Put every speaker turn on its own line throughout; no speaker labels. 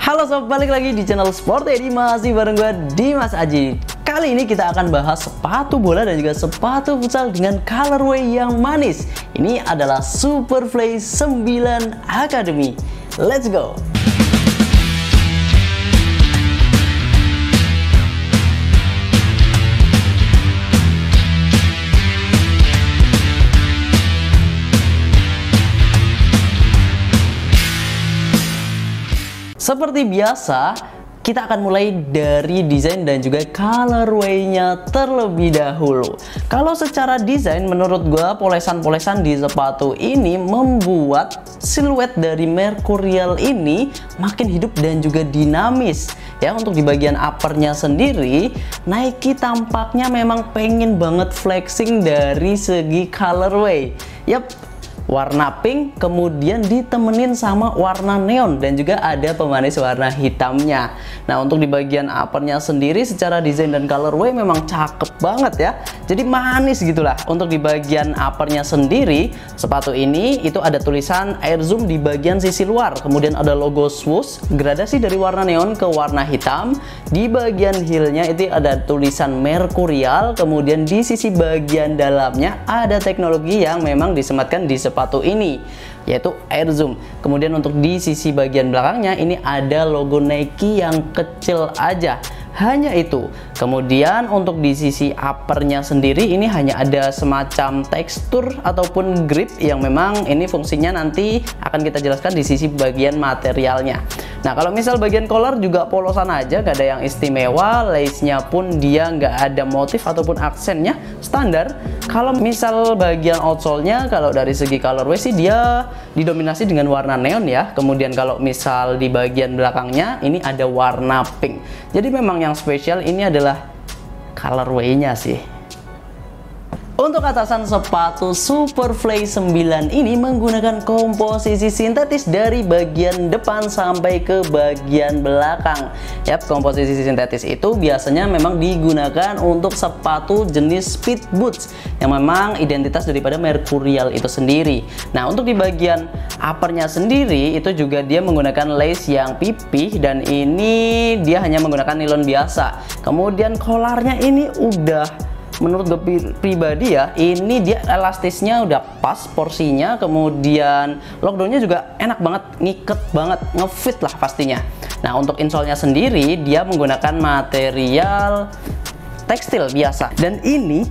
Halo sob, balik lagi di channel Sport Edi, masih bareng gue Dimas Aji. Kali ini kita akan bahas sepatu bola dan juga sepatu futsal dengan colorway yang manis. Ini adalah Superfly 9 Academy. Let's go! Seperti biasa, kita akan mulai dari desain dan juga colorway-nya terlebih dahulu. Kalau secara desain, menurut gue polesan-polesan di sepatu ini membuat siluet dari Mercurial ini makin hidup dan juga dinamis. Ya, untuk di bagian uppernya sendiri, Nike tampaknya memang pengen banget flexing dari segi colorway. Yap, warna pink kemudian ditemenin sama warna neon dan juga ada pemanis warna hitamnya. Nah, untuk di bagian uppernya sendiri secara desain dan colorway memang cakep banget ya. Jadi manis gitulah. Untuk di bagian uppernya sendiri, sepatu ini itu ada tulisan Air Zoom di bagian sisi luar. Kemudian ada logo swoosh, gradasi dari warna neon ke warna hitam. Di bagian heelnya itu ada tulisan Mercurial. Kemudian di sisi bagian dalamnya ada teknologi yang memang disematkan di sepatu ini, yaitu Air Zoom. Kemudian untuk di sisi bagian belakangnya ini ada logo Nike yang kecil aja, hanya itu. Kemudian untuk di sisi uppernya sendiri ini hanya ada semacam tekstur ataupun grip yang memang ini fungsinya nanti akan kita jelaskan di sisi bagian materialnya. Nah, kalau misal bagian collar juga polosan aja, gak ada yang istimewa. Lace-nya pun dia nggak ada motif ataupun aksennya, standar. Kalau misal bagian outsole-nya, kalau dari segi colorway sih dia didominasi dengan warna neon ya. Kemudian kalau misal di bagian belakangnya ini ada warna pink. Jadi memang yang spesial ini adalah colorway-nya sih. Untuk atasan sepatu Superfly 9 ini menggunakan komposisi sintetis dari bagian depan sampai ke bagian belakang. Yap, komposisi sintetis itu biasanya memang digunakan untuk sepatu jenis speed boots yang memang identitas daripada Mercurial itu sendiri. Nah, untuk di bagian uppernya sendiri itu juga dia menggunakan lace yang pipih dan ini dia hanya menggunakan nilon biasa. Kemudian collarnya ini udah, menurut gue pribadi ya, ini dia elastisnya udah pas porsinya, kemudian lockdownnya juga enak banget, ngiket banget, ngefit lah pastinya. Nah, untuk insole-nya sendiri dia menggunakan material tekstil biasa dan ini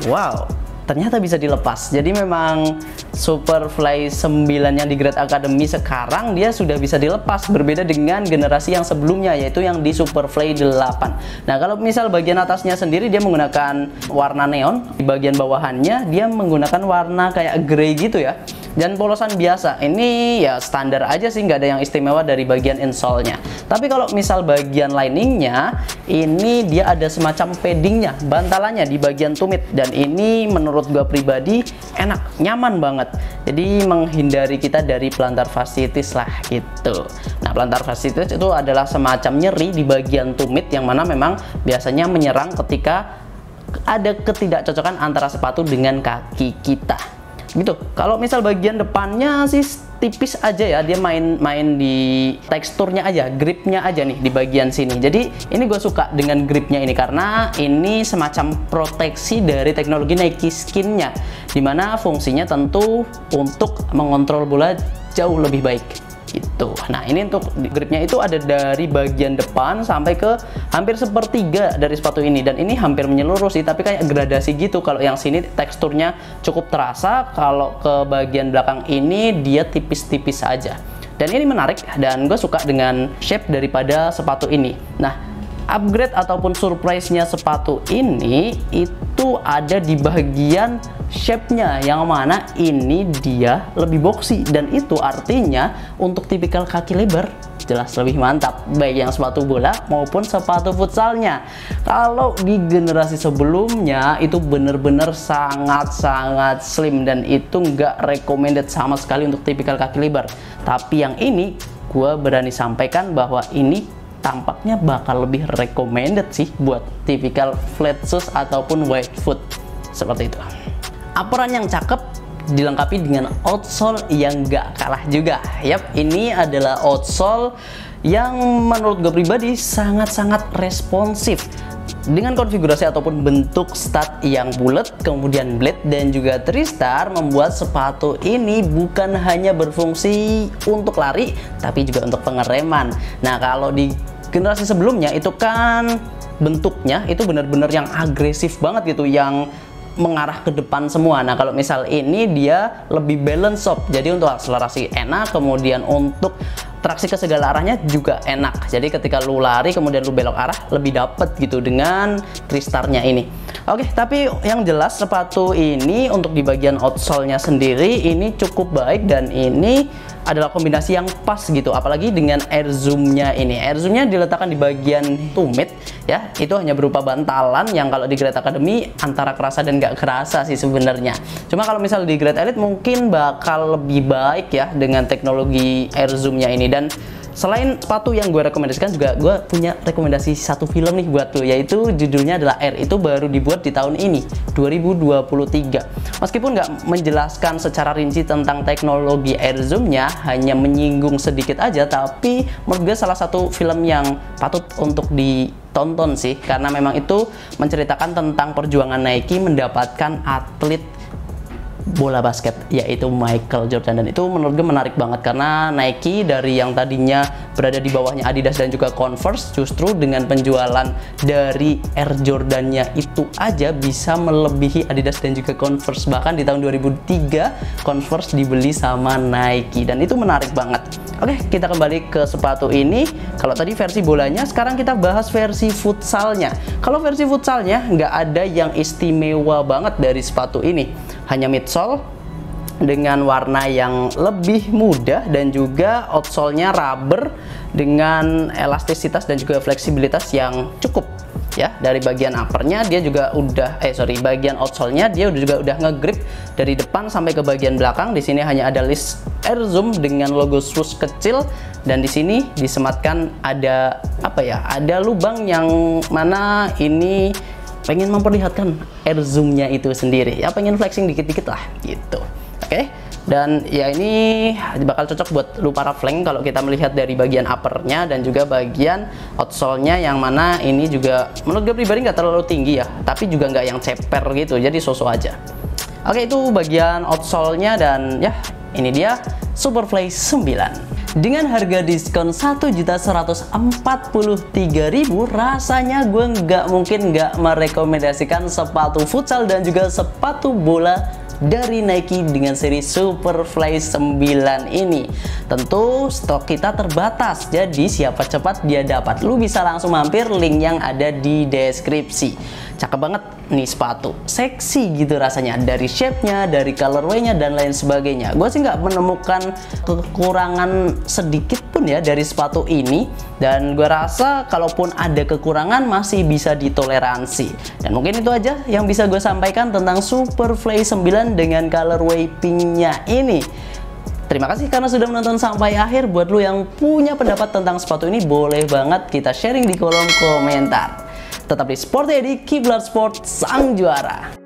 wow, ternyata bisa dilepas. Jadi memang Superfly 9 yang di Grade Academy sekarang dia sudah bisa dilepas, berbeda dengan generasi yang sebelumnya yaitu yang di Superfly 8. Nah, kalau misal bagian atasnya sendiri dia menggunakan warna neon, di bagian bawahannya dia menggunakan warna kayak grey gitu ya. Dan polosan biasa, ini ya standar aja sih, nggak ada yang istimewa dari bagian insole-nya. Tapi kalau misal bagian liningnya, ini dia ada semacam paddingnya, bantalannya di bagian tumit. Dan ini menurut gue pribadi enak, nyaman banget. Jadi menghindari kita dari plantar fasciitis lah gitu. Nah, plantar fasciitis itu adalah semacam nyeri di bagian tumit yang mana memang biasanya menyerang ketika ada ketidakcocokan antara sepatu dengan kaki kita. Gitu. Kalau misal bagian depannya sih tipis aja ya, dia main di teksturnya aja, gripnya aja nih di bagian sini. Jadi ini gue suka dengan gripnya ini karena ini semacam proteksi dari teknologi Nike Skin-nya, dimana fungsinya tentu untuk mengontrol bola jauh lebih baik gitu. Nah, ini untuk gripnya itu ada dari bagian depan sampai ke hampir sepertiga dari sepatu ini, dan ini hampir menyeluruh sih, tapi kayak gradasi gitu. Kalau yang sini teksturnya cukup terasa, kalau ke bagian belakang ini dia tipis-tipis aja. Dan ini menarik dan gue suka dengan shape daripada sepatu ini. Nah, upgrade ataupun surprise-nya sepatu ini itu ada di bagian shape-nya, yang mana ini dia lebih boxy, dan itu artinya untuk tipikal kaki lebar jelas lebih mantap, baik yang sepatu bola maupun sepatu futsalnya. Kalau di generasi sebelumnya itu bener-bener sangat-sangat slim dan itu nggak recommended sama sekali untuk tipikal kaki lebar. Tapi yang ini gue berani sampaikan bahwa ini tampaknya bakal lebih recommended sih buat tipikal flat shoes ataupun wide foot seperti itu. Apron yang cakep dilengkapi dengan outsole yang gak kalah juga. Yap, ini adalah outsole yang menurut gue pribadi sangat-sangat responsif. Dengan konfigurasi ataupun bentuk stud yang bulat, kemudian blade dan juga tristar, membuat sepatu ini bukan hanya berfungsi untuk lari, tapi juga untuk pengereman. Nah, kalau di generasi sebelumnya itu kan bentuknya itu benar-benar yang agresif banget gitu, yang mengarah ke depan semua. Nah, kalau misal ini dia lebih balance soft, jadi untuk akselerasi enak, kemudian untuk traksi ke segala arahnya juga enak. Jadi ketika lu lari kemudian lu belok arah lebih dapet gitu dengan tristarnya ini. Oke, tapi yang jelas sepatu ini untuk di bagian outsole-nya sendiri ini cukup baik, dan ini adalah kombinasi yang pas gitu, apalagi dengan air zoom-nya ini. Air zoom-nya diletakkan di bagian tumit ya, itu hanya berupa bantalan yang kalau di Grade Academy antara kerasa dan nggak kerasa sih sebenarnya. Cuma kalau misal di Grade Elite mungkin bakal lebih baik ya dengan teknologi air zoom-nya ini. Dan selain sepatu yang gue rekomendasikan, juga gue punya rekomendasi satu film nih buat lo, yaitu judulnya adalah Air. Itu baru dibuat di tahun ini 2023. Meskipun nggak menjelaskan secara rinci tentang teknologi air zoom-nya, hanya menyinggung sedikit aja, tapi menurut gue salah satu film yang patut untuk ditonton sih, karena memang itu menceritakan tentang perjuangan Nike mendapatkan atlet bola basket yaitu Michael Jordan. Dan itu menurut gue menarik banget, karena Nike dari yang tadinya berada di bawahnya Adidas dan juga Converse, justru dengan penjualan dari Air Jordan-nya itu aja bisa melebihi Adidas dan juga Converse. Bahkan di tahun 2003 Converse dibeli sama Nike, dan itu menarik banget. Oke, kita kembali ke sepatu ini. Kalau tadi versi bolanya, sekarang kita bahas versi futsalnya. Kalau versi futsalnya nggak ada yang istimewa banget dari sepatu ini, hanya midsole dengan warna yang lebih mudah, dan juga outsole-nya rubber dengan elastisitas dan juga fleksibilitas yang cukup ya. Dari bagian uppernya dia juga udah bagian outsole-nya dia juga udah ngegrip dari depan sampai ke bagian belakang. Di sini hanya ada list air zoom dengan logo swoosh kecil, dan di sini disematkan ada apa ya, ada lubang yang mana ini pengen memperlihatkan air zoom-nya itu sendiri ya, pengen flexing dikit-dikit lah gitu. Oke, dan ya ini bakal cocok buat lu para flank kalau kita melihat dari bagian uppernya dan juga bagian outsole-nya, yang mana ini juga menurut gue pribadi nggak terlalu tinggi ya, tapi juga nggak yang ceper gitu, jadi so-so aja. Oke, itu bagian outsole-nya, dan ya ini dia Superfly 9. Dengan harga diskon 1.143.000, rasanya gue nggak mungkin nggak merekomendasikan sepatu futsal dan juga sepatu bola dari Nike dengan seri Superfly 9 ini. Tentu stok kita terbatas, jadi siapa cepat dia dapat. Lu bisa langsung mampir link yang ada di deskripsi. Cakep banget nih sepatu, seksi gitu rasanya, dari shape-nya, dari colorway-nya dan lain sebagainya. Gue sih nggak menemukan kekurangan sedikit pun ya dari sepatu ini, dan gue rasa kalaupun ada kekurangan masih bisa ditoleransi. Dan mungkin itu aja yang bisa gue sampaikan tentang Superfly 9 dengan colorway pink-nya ini. Terima kasih karena sudah menonton sampai akhir. Buat lu yang punya pendapat tentang sepatu ini, boleh banget kita sharing di kolom komentar. Tetap di Sport Eddy, Kiblat Sport, sang juara.